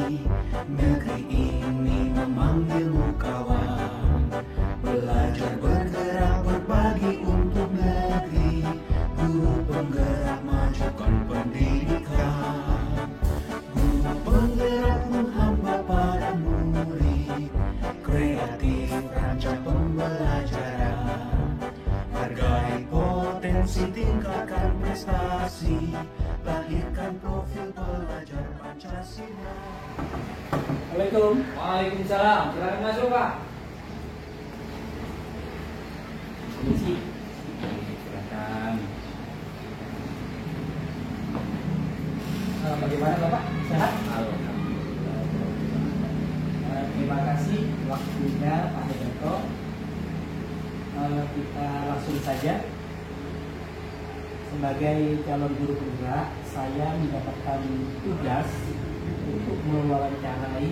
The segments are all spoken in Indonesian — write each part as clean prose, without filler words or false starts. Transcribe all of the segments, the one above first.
Negeri ini memanggilmu kawan, belajar bergerak berbagi untuk negeri. Guru penggerak majukan pendidikan, guru penggerak menghamba para murid, kreatif rancang pembelajaran, hargai potensi, tingkatkan prestasi, lahirkan profil pelajar Pancasila. Assalamualaikum. Waalaikumsalam. Silakan masuk, Pak. Permisi. Silakan. Bagaimana Bapak? Sehat? Alhamdulillah. Terima kasih waktunya Pak Hedarto. Kita langsung saja. Sebagai calon guru penggerak, saya mendapatkan tugas untuk mewawancarai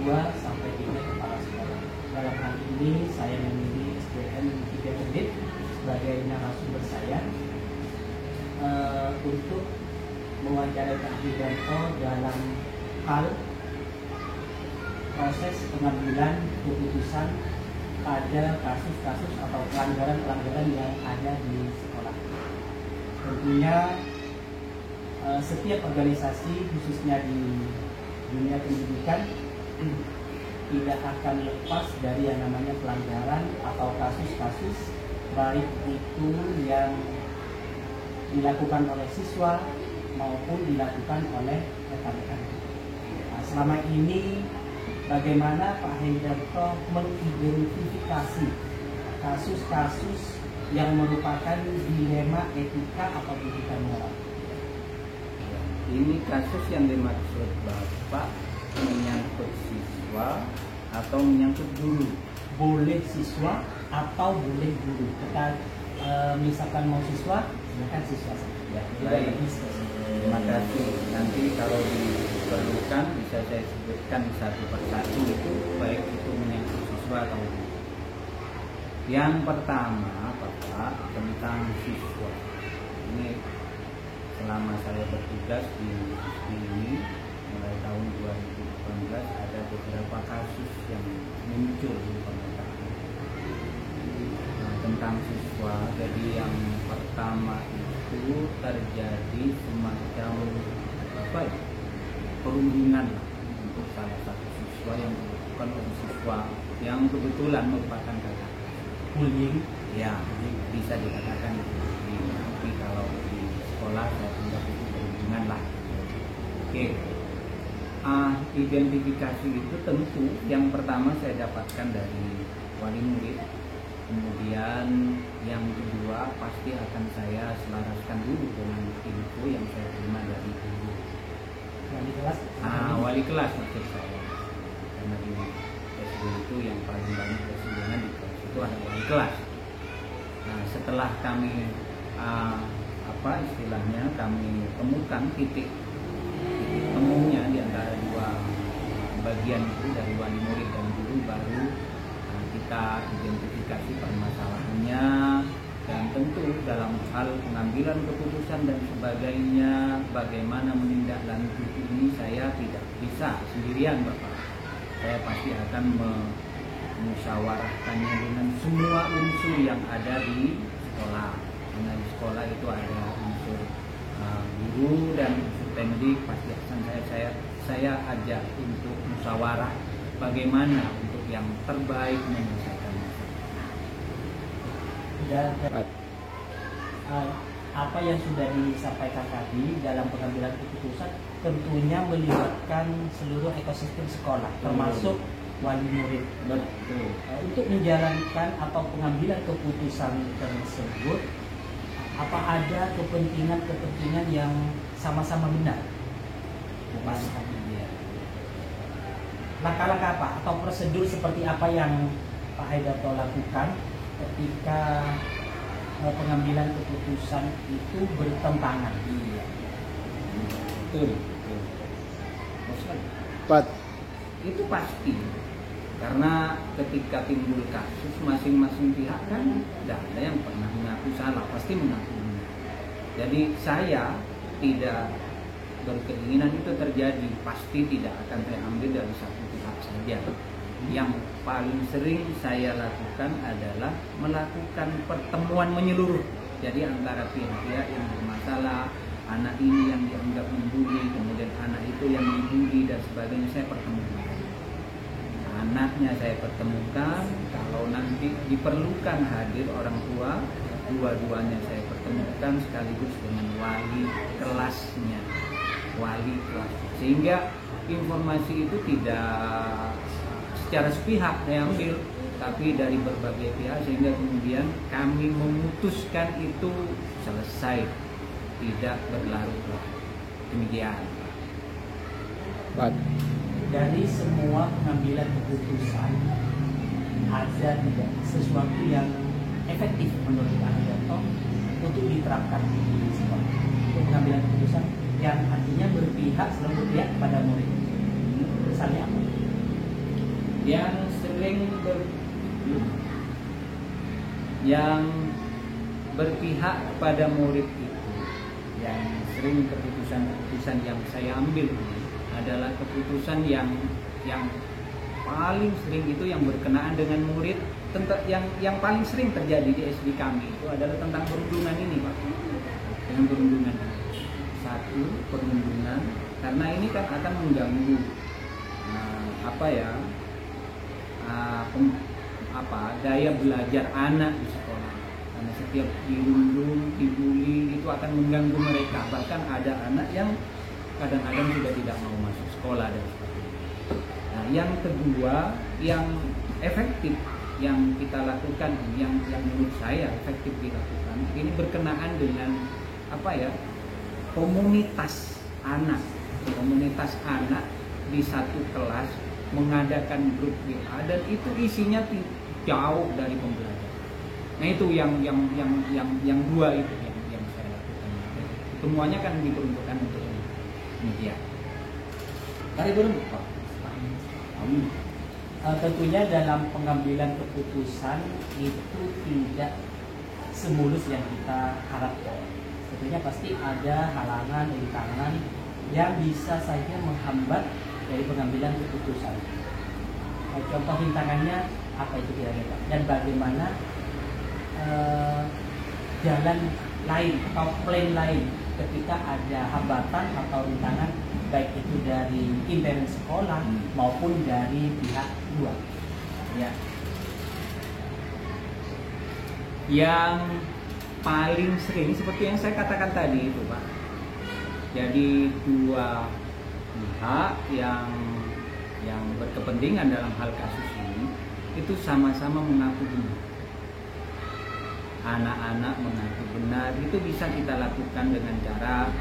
2 sampai 3 kepala sekolah. Dalam hal ini saya memilih SDN 3 Unit sebagai narasumber saya untuk mewawancarai Pak Hedarto dalam hal proses pengambilan keputusan pada kasus-kasus atau pelanggaran-pelanggaran yang ada di sekolah. Tentunya setiap organisasi khususnya di dunia pendidikan tidak akan lepas dari yang namanya pelanggaran atau kasus-kasus, baik itu yang dilakukan oleh siswa maupun dilakukan oleh rekan-rekan. Nah, selama ini bagaimana Pak Hedarto mengidentifikasi kasus-kasus yang merupakan dilema etika atau etika moral? Ini kasus yang dimaksud Bapak menyangkut siswa atau menyangkut guru? Boleh siswa atau boleh guru. Kita misalkan mau siswa, silakan siswa saja. Ya, baik. Terima kasih. Nanti kalau diperlukan bisa saya sebutkan satu persatu itu, baik itu menyangkut siswa atau guru. Yang pertama, Bapak, tentang siswa. Ini selama saya bertugas di ini mulai tahun 2018 ada beberapa kasus yang muncul di pemerintahan. Nah, tentang siswa, jadi yang pertama itu terjadi semacam apa ya, perundingan untuk salah satu siswa yang bukan siswa yang kebetulan merupakan kakak. Bullying, ya bisa dikatakan tapi kalau di sekolah saya anggap itu perundingan lah. Oke. Identifikasi itu tentu yang pertama saya dapatkan dari wali murid, kemudian yang kedua pasti akan saya selaraskan dulu dengan info yang saya terima dari guru. wali kelas. Wali kelas maksud saya, karena di SD itu yang paling banyak persidangan di kelas itu ada wali kelas. Nah, setelah kami istilahnya kami temukan titik temunya di antara dua bagian itu dari wali murid dan guru, baru kita identifikasi permasalahannya, dan tentu dalam hal pengambilan keputusan dan sebagainya bagaimana menindaklanjuti ini saya tidak bisa sendirian, Bapak. Saya pasti akan musyawarahkannya dengan semua unsur yang ada di sekolah. Karena di sekolah itu ada unsur guru dan unsur pendidik, pasti akan saya ajak untuk musyawarah bagaimana untuk yang terbaik menyelesaikan masalah. Dan apa yang sudah disampaikan tadi dalam pengambilan keputusan tentunya melibatkan seluruh ekosistem sekolah, termasuk wali murid. Betul. Untuk menjalankan atau pengambilan keputusan tersebut, apa ada kepentingan yang sama-sama benar? Langkah-langkah apa atau prosedur seperti apa yang Pak Hedarto lakukan ketika pengambilan keputusan itu bertentangan? Iya. Betul. Pat. Itu pasti, karena ketika timbul kasus masing-masing pihak kan tidak ada yang pernah mengaku salah, pasti mengaku benar. Jadi saya tidak berkeinginan itu terjadi, pasti tidak akan saya ambil dari satu pihak saja. Yang paling sering saya lakukan adalah melakukan pertemuan menyeluruh. Jadi antara pihak-pihak yang bermasalah, anak ini yang dianggap membuli, kemudian anak itu yang dibuli dan sebagainya, saya pertemukan. Anaknya saya pertemukan, kalau nanti diperlukan hadir orang tua, dua-duanya saya pertemukan sekaligus dengan wali kelasnya, wali kelas, sehingga informasi itu tidak secara sepihak saya ambil, tapi dari berbagai pihak, sehingga kemudian kami memutuskan itu selesai, tidak berlarut-larut. Demikian. Dari semua pengambilan keputusan, ada tidak sesuatu yang efektif menurut Anda untuk diterapkan di sekolah? Untuk pengambilan keputusan yang artinya selalu berpihak kepada murid. Misalnya apa? Yang sering yang berpihak kepada murid itu, yang sering keputusan yang saya ambil adalah keputusan yang paling sering itu yang berkenaan dengan murid. Yang paling sering terjadi di SD kami itu adalah tentang perundungan ini, Pak. Dengan perundungan. Satu, perundungan, karena ini kan akan mengganggu daya belajar anak di sekolah. Karena setiap dirundung, dibully itu akan mengganggu mereka. Bahkan ada anak yang kadang-kadang sudah tidak mau masuk sekolah dan sebagainya. Nah, yang kedua, yang efektif yang kita lakukan, yang menurut saya efektif dilakukan, ini berkenaan dengan komunitas anak di satu kelas mengadakan grup WA, dan itu isinya jauh dari pembelajaran. Nah, itu yang dua itu yang saya lakukan. Semuanya kan diperuntukkan untuk ini. Demikian. Kali berempat. Tentunya dalam pengambilan keputusan itu tidak semulus yang kita harapkan. Tentunya pasti ada halangan, rintangan yang bisa saja menghambat dari pengambilan keputusan. Contoh rintangannya apa itu kira-kira? Dan bagaimana jalan lain atau plan lain ketika ada hambatan atau rintangan, baik itu dari intern sekolah maupun dari pihak luar. Ya. Yang paling sering seperti yang saya katakan tadi itu, Pak. Jadi dua pihak yang berkepentingan dalam hal kasus ini itu sama-sama mengaku benar. Anak-anak mengaku benar, itu bisa kita lakukan dengan cara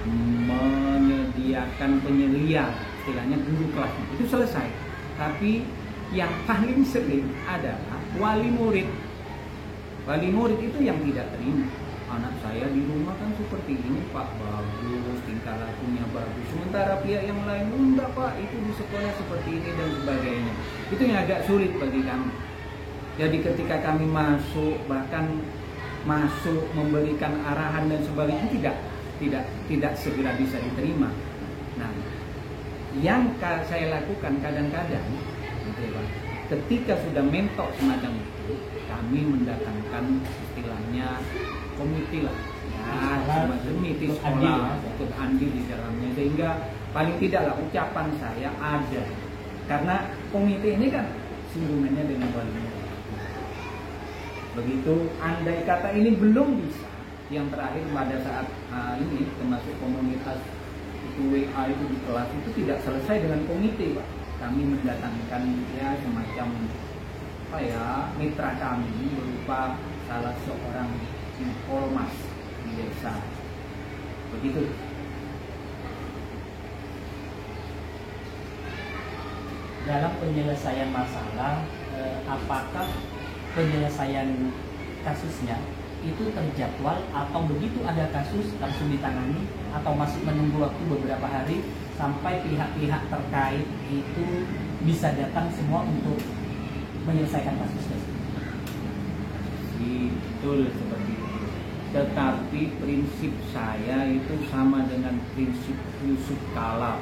menyediakan penyelia, istilahnya guru kelas, itu selesai. Tapi yang paling sering adalah wali murid. Wali murid itu yang tidak terima. Anak saya di rumah kan seperti ini, Pak, bagus, tingkah lakunya bagus. Sementara pihak yang lain, enggak, Pak, itu di sekolah seperti ini dan sebagainya. Itu yang agak sulit bagi kami. Jadi ketika kami masuk, bahkan masuk memberikan arahan dan sebagainya, tidak segera bisa diterima. Nah, yang saya lakukan kadang-kadang, ketika sudah mentok semacam itu, kami mendatangkan istilahnya komite lah, semacam komite sekolah, ikut andil di dalamnya, sehingga paling tidaklah ucapan saya ada, karena komite ini kan hubungannya dengan wali murid. Begitu, andai kata ini belum bisa, yang terakhir pada saat ini termasuk komunitas itu WA itu di kelas itu tidak selesai dengan komite, Pak. Kami mendatangkan ya semacam mitra kami berupa salah seorang ormas di desa. Begitu. Dalam penyelesaian masalah, apakah penyelesaian kasusnya itu terjadwal atau begitu ada kasus langsung ditangani, atau masih menunggu waktu beberapa hari sampai pihak-pihak terkait itu bisa datang semua untuk menyelesaikan kasus tersebut? Betul seperti itu. tetapi prinsip saya itu sama dengan prinsip Yusuf Kala,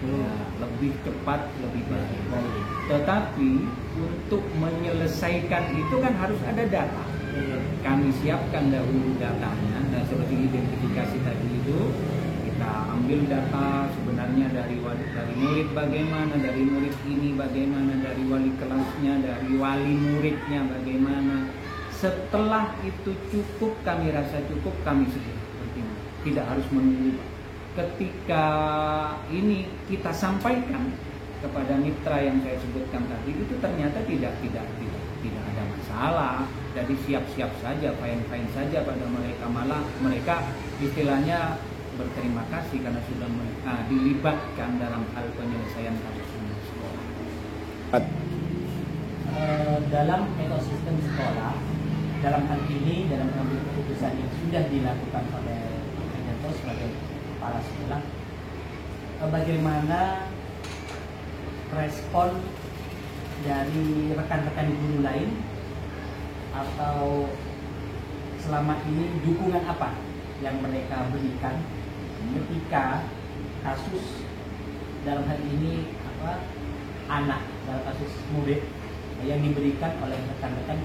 ya, lebih cepat lebih baik. Tetapi untuk menyelesaikan itu kan harus ada data. Kami siapkan dahulu datanya, dan seperti identifikasi tadi itu kita ambil data sebenarnya dari murid bagaimana, dari murid ini bagaimana, dari wali kelasnya, dari wali muridnya bagaimana. Setelah itu cukup, kami rasa cukup, kami segera bertindak. Tidak harus menunggu. Ketika ini kita sampaikan kepada mitra yang saya sebutkan tadi, itu ternyata tidak ada masalah. Jadi siap-siap saja, fine-fine saja pada mereka. Malah mereka istilahnya berterima kasih karena sudah dilibatkan dalam hal penyelesaian kasus ini di sekolah. Dalam ekosistem sekolah, dalam hal ini dalam mengambil keputusan yang sudah dilakukan oleh Yanto sebagai kepala sekolah, bagaimana respon dari rekan-rekan guru lain, atau selama ini dukungan apa yang mereka berikan ketika kasus dalam hal ini anak, dalam kasus murid yang diberikan oleh rekan-rekan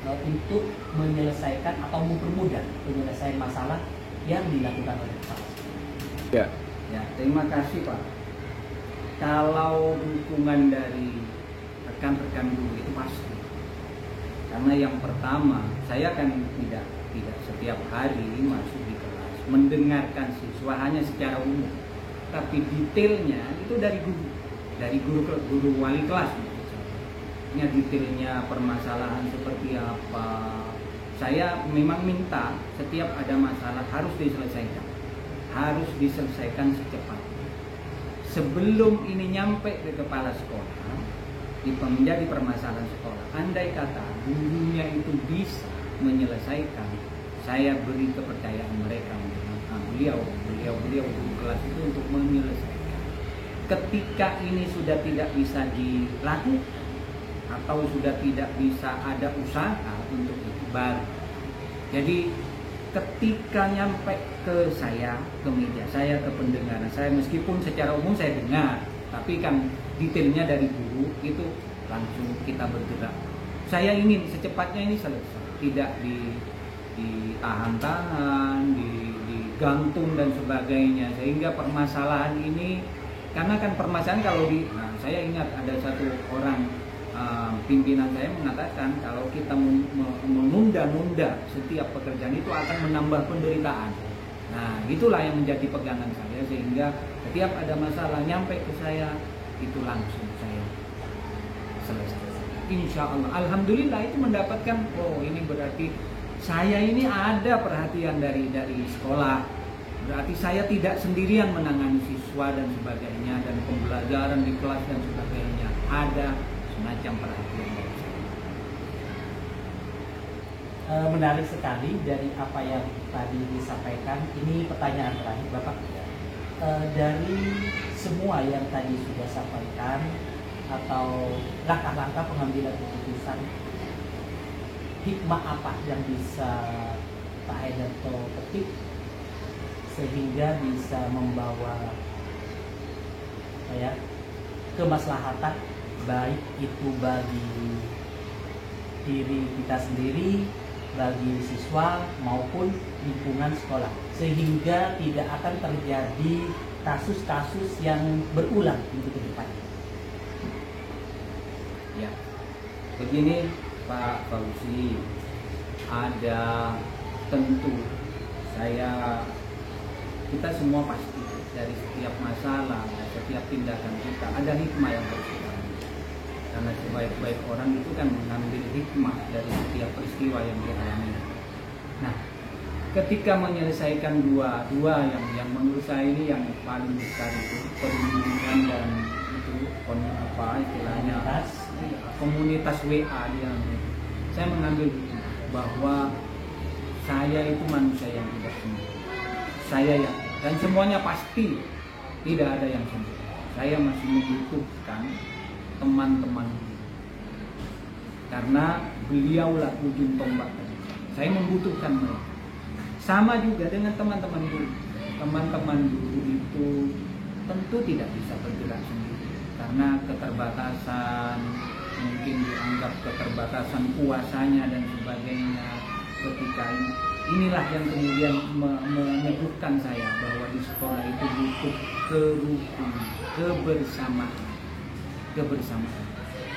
untuk menyelesaikan atau mempermudah penyelesaian masalah yang dilakukan oleh kepala sekolah. Ya, terima kasih Pak. Kalau dukungan dari rekan-rekan guru itu pasti. Karena yang pertama, saya kan tidak setiap hari masuk di kelas mendengarkan siswa hanya secara umum, tapi detailnya itu dari guru wali kelas. Detailnya permasalahan seperti apa. Saya memang minta setiap ada masalah harus diselesaikan secepatnya. Sebelum ini nyampe ke kepala sekolah, menjadi permasalahan sekolah. Andai kata gurunya itu bisa menyelesaikan, saya beri kepercayaan mereka, beliau guru kelas itu untuk menyelesaikan. Ketika ini sudah tidak bisa dilakukan atau sudah tidak bisa ada usaha untuk itu baru. Jadi ketika nyampe ke saya, ke meja saya, ke pendengaran saya, meskipun secara umum saya dengar, tapi kan detailnya dari guru itu langsung kita bergerak. Saya ingin secepatnya ini selesai, tidak ditahan-tahan, digantung dan sebagainya, sehingga permasalahan ini, karena kan permasalahan kalau saya ingat ada satu orang pimpinan saya mengatakan kalau kita menunda-nunda setiap pekerjaan itu akan menambah penderitaan. Nah, itulah yang menjadi pegangan saya, sehingga setiap ada masalah nyampe ke saya itu langsung saya selesai. Insya Allah, alhamdulillah itu mendapatkan, oh ini berarti saya ini ada perhatian dari sekolah. Berarti saya tidak sendirian menangani siswa dan sebagainya, dan pembelajaran di kelas dan sebagainya. Ada semacam perhatian dari saya. Menarik sekali dari apa yang tadi disampaikan. Ini pertanyaan terakhir Bapak. Dari semua yang tadi sudah sampaikan atau langkah-langkah pengambilan keputusan, hikmah apa yang bisa Pak Haidarto petik sehingga bisa membawa kemaslahatan, baik itu bagi diri kita sendiri, bagi siswa maupun lingkungan sekolah, sehingga tidak akan terjadi kasus-kasus yang berulang di depan. Ya, begini Pak Fauzi, ada tentu kita semua pasti dari setiap masalah, setiap tindakan kita ada hikmah yang harus kita ambil. Karena sebaik-baik orang itu kan mengambil hikmah dari setiap peristiwa yang dialami. Nah, ketika menyelesaikan dua yang menurut saya ini yang paling besar itu perlindungan dan itu istilahnya komunitas WA dia. Saya mengambil bahwa saya itu manusia yang tidak sempurna. Saya dan semuanya pasti tidak ada yang sempurna. Saya masih membutuhkan teman-teman, karena beliaulah ujung tombak. Saya membutuhkan mereka. Sama juga dengan teman-teman guru. Teman-teman guru itu tentu tidak bisa bergerak sendiri karena keterbatasan, mungkin dianggap keterbatasan kuasanya dan sebagainya. Ketika inilah yang kemudian menyebutkan saya bahwa di sekolah itu butuh kerukunan, kebersamaan.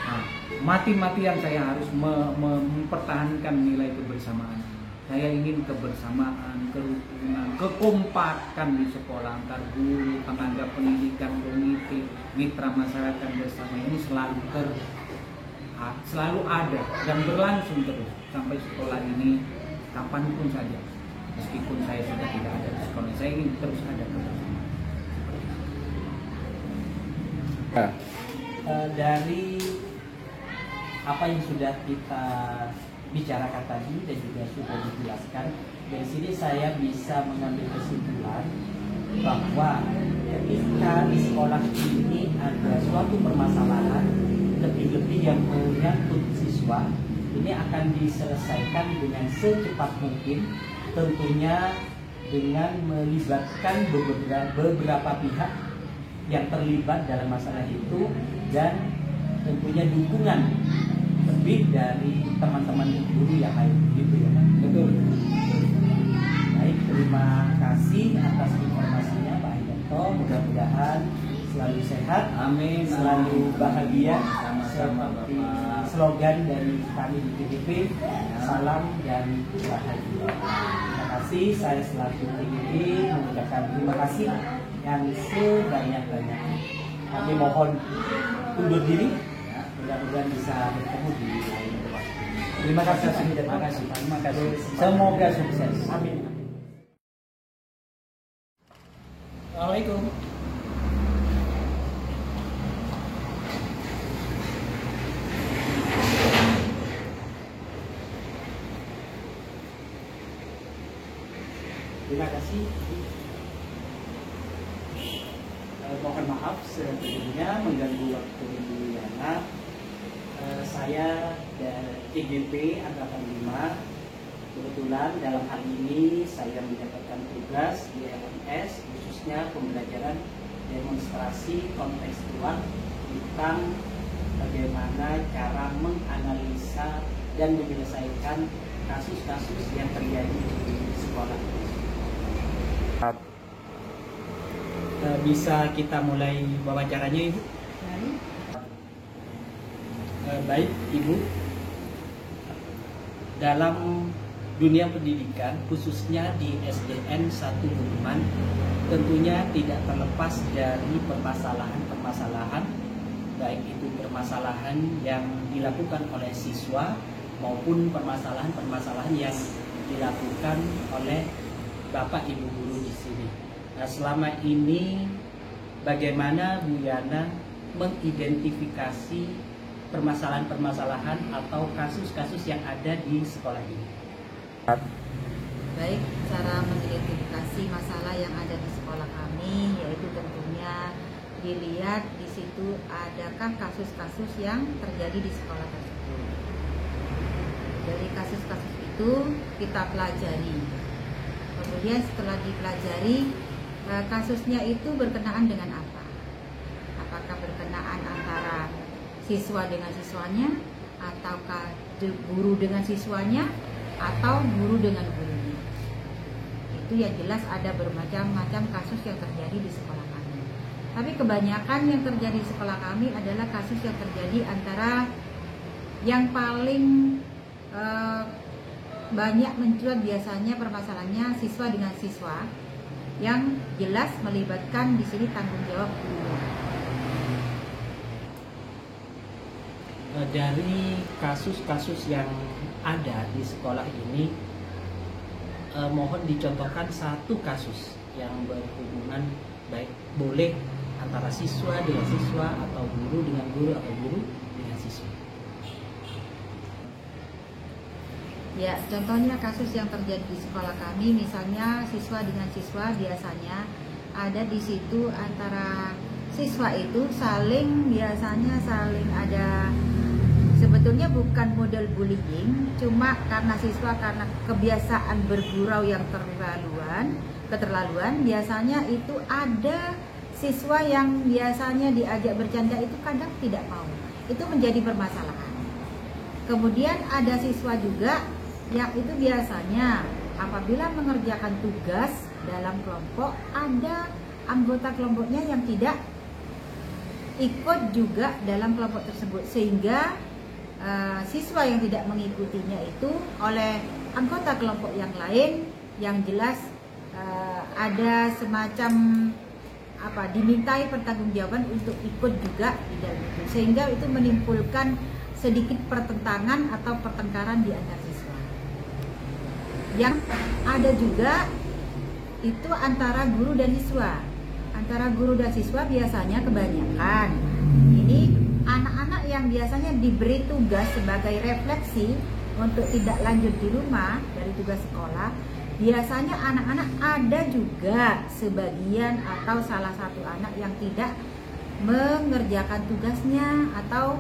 Nah, mati-matian saya harus mempertahankan nilai kebersamaan. Saya ingin kebersamaan, kerukunan, kekompakan di sekolah antar guru, tenaga pendidikan, komite, mitra masyarakat bersama ini selalu ada dan berlangsung terus sampai sekolah ini kapanpun saja. Meskipun saya sudah tidak ada di sekolah, saya ingin terus ada kebersamaan. Dari apa yang sudah kita bicarakan tadi dan juga sudah dijelaskan, dari sini saya bisa mengambil kesimpulan bahwa ketika di sekolah ini ada suatu permasalahan lebih-lebih yang menyangkut siswa, ini akan diselesaikan dengan secepat mungkin, tentunya dengan melibatkan beberapa pihak yang terlibat dalam masalah itu dan tentunya dukungan lebih dari teman-teman guru yang lain, gitu ya Pak? Betul. Baik, terima kasih atas informasinya Pak Haidarto. Mudah-mudahan selalu sehat, Amin. selalu bahagia. Sama-sama, Seperti Bapak. slogan dari kami di TGP, salam dan bahagia. Terima kasih, saya selaku TGP mengucapkan terima kasih yang sebanyak-banyaknya. Kami mohon undur diri. Mudah-mudahan bisa bertemu di lain waktu. Terima kasih. Terima kasih. Terima kasih. Semoga sukses. Amin. Assalamualaikum. Terima kasih. Mohon maaf sebelumnya mengganggu waktu Ibu Yana. Saya dari TGP Angkatan 5. Kebetulan dalam hal ini saya mendapatkan tugas di LMS, khususnya pembelajaran demonstrasi kontekstual tentang bagaimana cara menganalisa dan menyelesaikan kasus-kasus yang terjadi di sekolah. Bisa kita mulai wawancaranya, Ibu? Baik, Ibu. Dalam dunia pendidikan, khususnya di SDN 1 Budiman, tentunya tidak terlepas dari permasalahan-permasalahan, baik itu permasalahan yang dilakukan oleh siswa maupun permasalahan-permasalahan yang dilakukan oleh Bapak Ibu guru di sini. Nah, selama ini bagaimana Bu Yana mengidentifikasi permasalahan-permasalahan atau kasus-kasus yang ada di sekolah ini? Baik, cara mengidentifikasi masalah yang ada di sekolah kami yaitu tentunya dilihat di situ adakah kasus-kasus yang terjadi di sekolah tersebut. Dari kasus-kasus itu kita pelajari. Kemudian setelah dipelajari, kasusnya itu berkenaan dengan apa? Apakah berkenaan antara siswa dengan siswanya, ataukah guru dengan siswanya, atau guru dengan gurunya? Itu yang jelas ada bermacam-macam kasus yang terjadi di sekolah kami. Tapi kebanyakan yang terjadi di sekolah kami adalah kasus yang terjadi antara yang paling banyak mencuat biasanya permasalahannya siswa dengan siswa, yang jelas melibatkan di sini tanggung jawab guru. Dari kasus-kasus yang ada di sekolah ini, mohon dicontohkan satu kasus yang berhubungan, baik boleh antara siswa dengan siswa atau guru dengan guru atau guru dengan siswa. Ya, contohnya kasus yang terjadi di sekolah kami, misalnya siswa dengan siswa biasanya ada di situ antara siswa itu biasanya saling ada Sebetulnya bukan model bullying, cuma karena siswa karena kebiasaan bergurau yang keterlaluan, biasanya itu ada siswa yang biasanya diajak bercanda itu kadang tidak mau. Itu menjadi permasalahan. Kemudian ada siswa juga yang itu biasanya apabila mengerjakan tugas dalam kelompok, ada anggota kelompoknya yang tidak ikut juga dalam kelompok tersebut, sehingga siswa yang tidak mengikutinya itu oleh anggota kelompok yang lain yang jelas ada semacam dimintai pertanggungjawaban untuk ikut juga di dalam itu, sehingga itu menimbulkan sedikit pertentangan atau pertengkaran di antar siswa. Yang ada juga itu antara guru dan siswa. Antara guru dan siswa biasanya kebanyakan ini anak-anak yang biasanya diberi tugas sebagai refleksi untuk tidak lanjut di rumah dari tugas sekolah. Biasanya anak-anak ada juga sebagian atau salah satu anak yang tidak mengerjakan tugasnya atau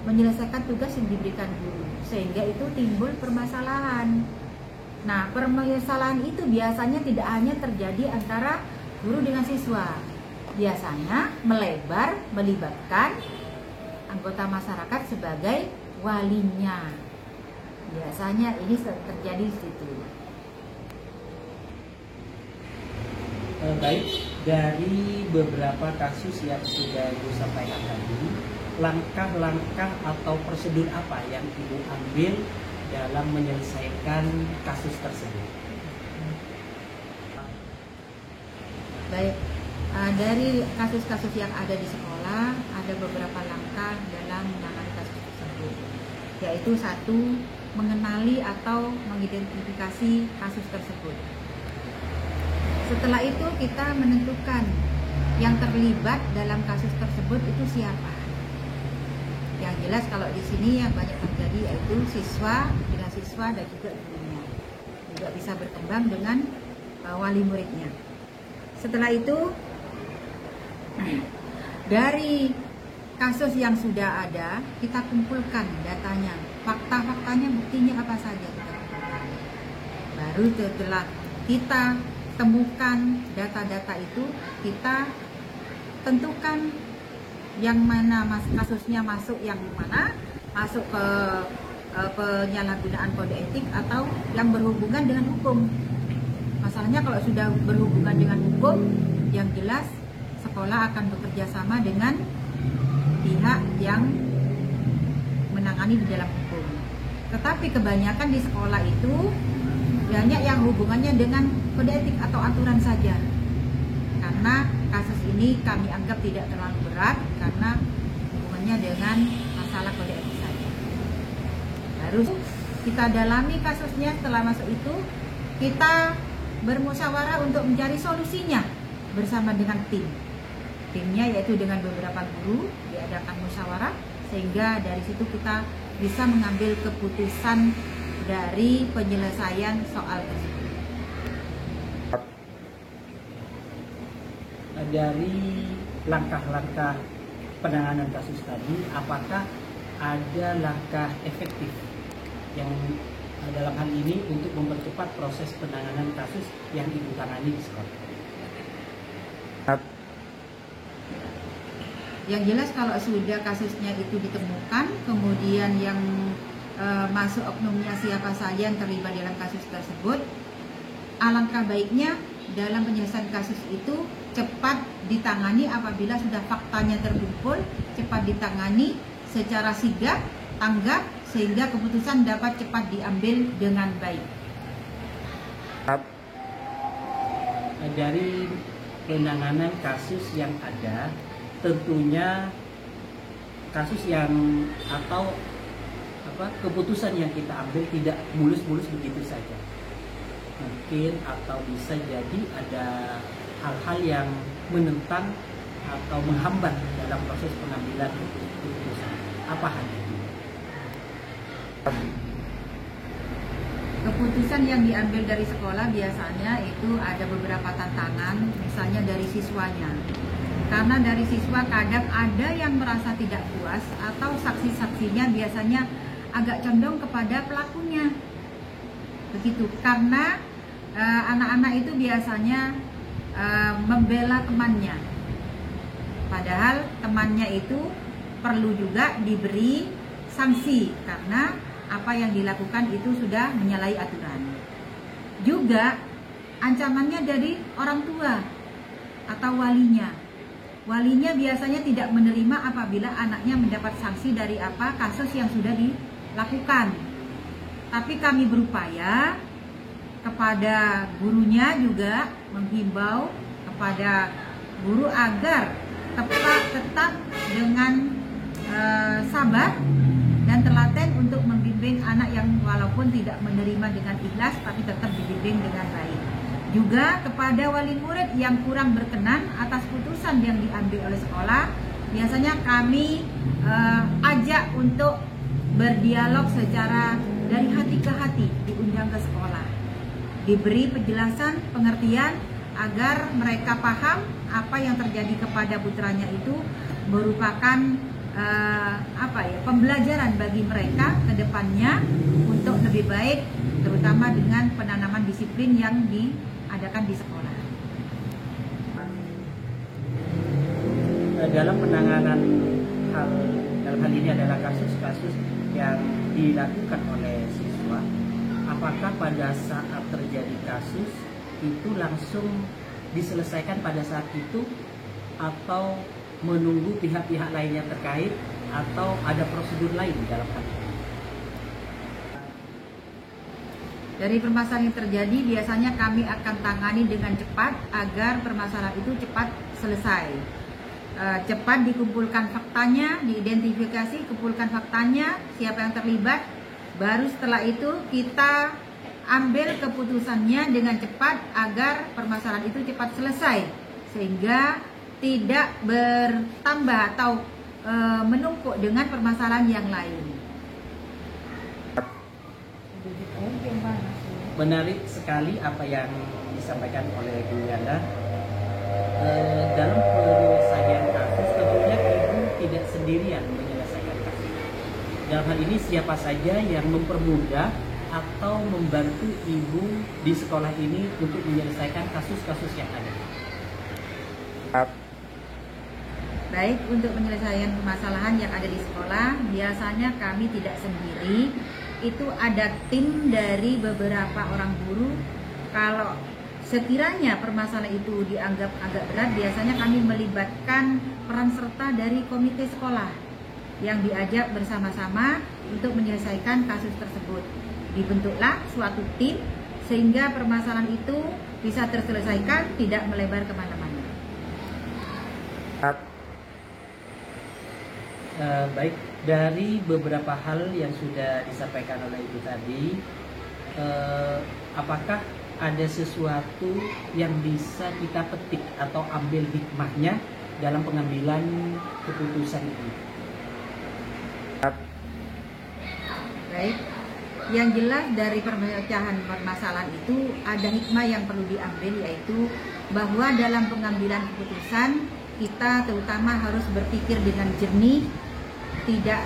menyelesaikan tugas yang diberikan guru, sehingga itu timbul permasalahan. Nah, permasalahan itu biasanya tidak hanya terjadi antara guru dengan siswa, biasanya melebar melibatkan anggota masyarakat sebagai walinya. Biasanya ini terjadi di situ. Baik, dari beberapa kasus yang sudah Ibu sampaikan tadi, langkah-langkah atau prosedur apa yang Ibu ambil dalam menyelesaikan kasus tersebut? Baik, dari kasus-kasus yang ada di sekolah, ada beberapa langkah dalam menangani kasus tersebut, yaitu satu, mengenali atau mengidentifikasi kasus tersebut. Setelah itu kita menentukan yang terlibat dalam kasus tersebut itu siapa. Yang jelas kalau di sini yang banyak terjadi yaitu siswa dengan siswa dan juga gurunya, juga bisa berkembang dengan wali muridnya. Setelah itu dari kasus yang sudah ada kita kumpulkan datanya, fakta-faktanya, buktinya apa saja kita kumpulkan. Baru setelah kita temukan data-data itu, kita tentukan yang mana kasusnya masuk yang mana, masuk ke penyalahgunaan kode etik atau yang berhubungan dengan hukum. Masalahnya kalau sudah berhubungan dengan hukum, yang jelas sekolah akan bekerja sama dengan pihak yang menangani di dalam hukum. Tetapi kebanyakan di sekolah itu banyak yang hubungannya dengan kode etik atau aturan saja. Karena kasus ini kami anggap tidak terlalu berat karena hubungannya dengan masalah kode etik saja. Harus kita dalami kasusnya. Setelah masuk itu kita bermusyawarah untuk mencari solusinya bersama dengan timnya, yaitu dengan beberapa guru diadakan musyawarah, sehingga dari situ kita bisa mengambil keputusan dari penyelesaian soal tersebut. Dari langkah-langkah penanganan kasus tadi, apakah ada langkah efektif yang dalam hal ini untuk mempercepat proses penanganan kasus yang Ibu tangani di sekolah? Yang jelas kalau sudah kasusnya itu ditemukan, kemudian yang masuk oknumnya siapa saja yang terlibat dalam kasus tersebut, alangkah baiknya dalam penyelesaian kasus itu cepat ditangani. Apabila sudah faktanya terkumpul, cepat ditangani secara sigap, tanggap, sehingga keputusan dapat cepat diambil dengan baik. Dari penanganan kasus yang ada, tentunya kasus yang atau keputusan yang kita ambil tidak mulus-mulus begitu saja. Mungkin atau bisa jadi ada hal-hal yang menentang atau menghambat dalam proses pengambilan keputusan. Apa hal itu? Keputusan yang diambil dari sekolah biasanya itu ada beberapa tantangan, misalnya dari siswanya. Karena dari siswa kadang ada yang merasa tidak puas atau saksi-saksinya biasanya agak condong kepada pelakunya. Begitu, karena anak-anak itu biasanya membela temannya. Padahal temannya itu perlu juga diberi sanksi karena apa yang dilakukan itu sudah menyalahi aturan. Juga ancamannya dari orang tua atau walinya. Walinya biasanya tidak menerima apabila anaknya mendapat sanksi dari kasus yang sudah dilakukan. Tapi kami berupaya kepada gurunya juga menghimbau kepada guru agar tetap dengan sabar dan telaten untuk membimbing anak yang walaupun tidak menerima dengan ikhlas tapi tetap dibimbing dengan baik. Juga kepada wali murid yang kurang berkenan atas putusan yang diambil oleh sekolah, biasanya kami ajak untuk berdialog secara dari hati ke hati, diundang ke sekolah, diberi penjelasan, pengertian agar mereka paham apa yang terjadi kepada putranya itu merupakan pembelajaran bagi mereka ke depannya untuk lebih baik, terutama dengan penanaman disiplin yang diadakan di sekolah. Dalam penanganan dalam hal ini adalah kasus-kasus yang dilakukan oleh siswa, apakah pada saat terjadi kasus itu langsung diselesaikan pada saat itu atau menunggu pihak-pihak lain yang terkait atau ada prosedur lain dalam hal ini? Dari permasalahan yang terjadi biasanya kami akan tangani dengan cepat agar permasalahan itu cepat selesai. Cepat dikumpulkan faktanya, diidentifikasi, kumpulkan faktanya, siapa yang terlibat, baru setelah itu kita ambil keputusannya dengan cepat agar permasalahan itu cepat selesai sehingga tidak bertambah atau menumpuk dengan permasalahan yang lain. Menarik sekali apa yang disampaikan oleh Bu Yanda. Dalam penyelesaian kasus tentunya ibu tidak sendirian menyelesaikan kasus. Dalam hal ini siapa saja yang mempermudah atau membantu ibu di sekolah ini untuk menyelesaikan kasus-kasus yang ada? Baik, untuk penyelesaian permasalahan yang ada di sekolah, biasanya kami tidak sendiri. Itu ada tim dari beberapa orang guru. Kalau sekiranya permasalahan itu dianggap agak berat, biasanya kami melibatkan peran serta dari komite sekolah yang diajak bersama-sama untuk menyelesaikan kasus tersebut. Dibentuklah suatu tim sehingga permasalahan itu bisa terselesaikan, tidak melebar kemana-mana. Baik, dari beberapa hal yang sudah disampaikan oleh Ibu tadi, apakah ada sesuatu yang bisa kita petik atau ambil hikmahnya dalam pengambilan keputusan ini? Baik, yang jelas dari pemecahan permasalahan itu ada hikmah yang perlu diambil, yaitu bahwa dalam pengambilan keputusan kita terutama harus berpikir dengan jernih, tidak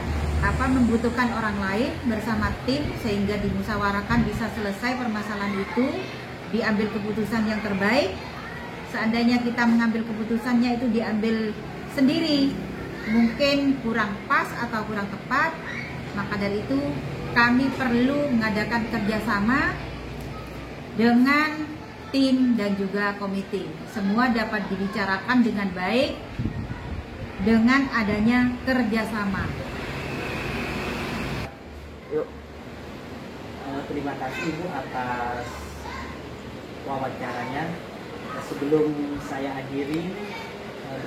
membutuhkan orang lain, bersama tim sehingga dimusyawarahkan bisa selesai permasalahan itu, diambil keputusan yang terbaik. Seandainya kita mengambil keputusannya itu diambil sendiri, mungkin kurang pas atau kurang tepat, maka dari itu kami perlu mengadakan kerjasama dengan tim dan juga komite. Semua dapat dibicarakan dengan baik dengan adanya kerjasama. Terima kasih Ibu atas wawancaranya. Sebelum saya akhiri,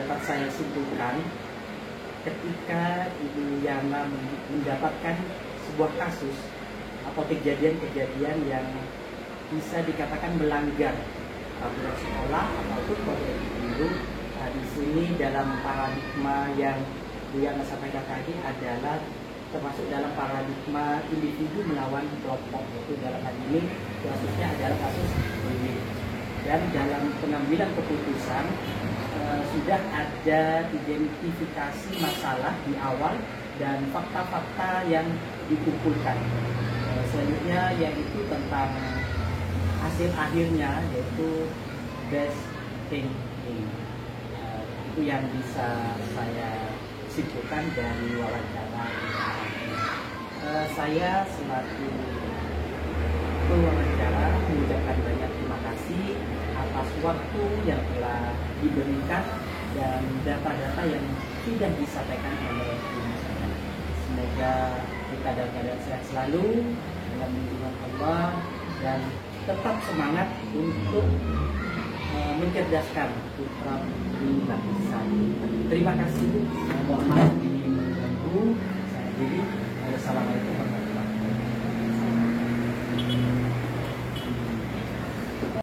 dapat saya simpulkan, ketika Ibu Yana mendapatkan sebuah kasus atau kejadian-kejadian yang bisa dikatakan melanggar peraturan sekolah ataupun kode etik guru, di sini dalam paradigma yang Bu Yana sampaikan tadi adalah termasuk dalam paradigma individu melawan kelompok, yaitu dalam hal ini kasusnya adalah kasus bullying. Dan dalam pengambilan keputusan sudah ada identifikasi masalah di awal dan fakta-fakta yang dikumpulkan. Selanjutnya yaitu tentang hasil akhirnya, yaitu best thinking. Itu yang bisa saya simpulkan dari wawancara ini. Saya selaku pewawancara mengucapkan banyak terima kasih atas waktu yang telah diberikan dan data-data yang sudah disampaikan oleh ibu saya. Semoga kita dalam keadaan sehat selalu dalam lindungan Allah dan tetap semangat untuk mencerdaskan putra putri bangsa. Terima kasih. Mohon maaf ini mengganggu. Saya diri. Wassalamualaikum warahmatullahi wabarakatuh.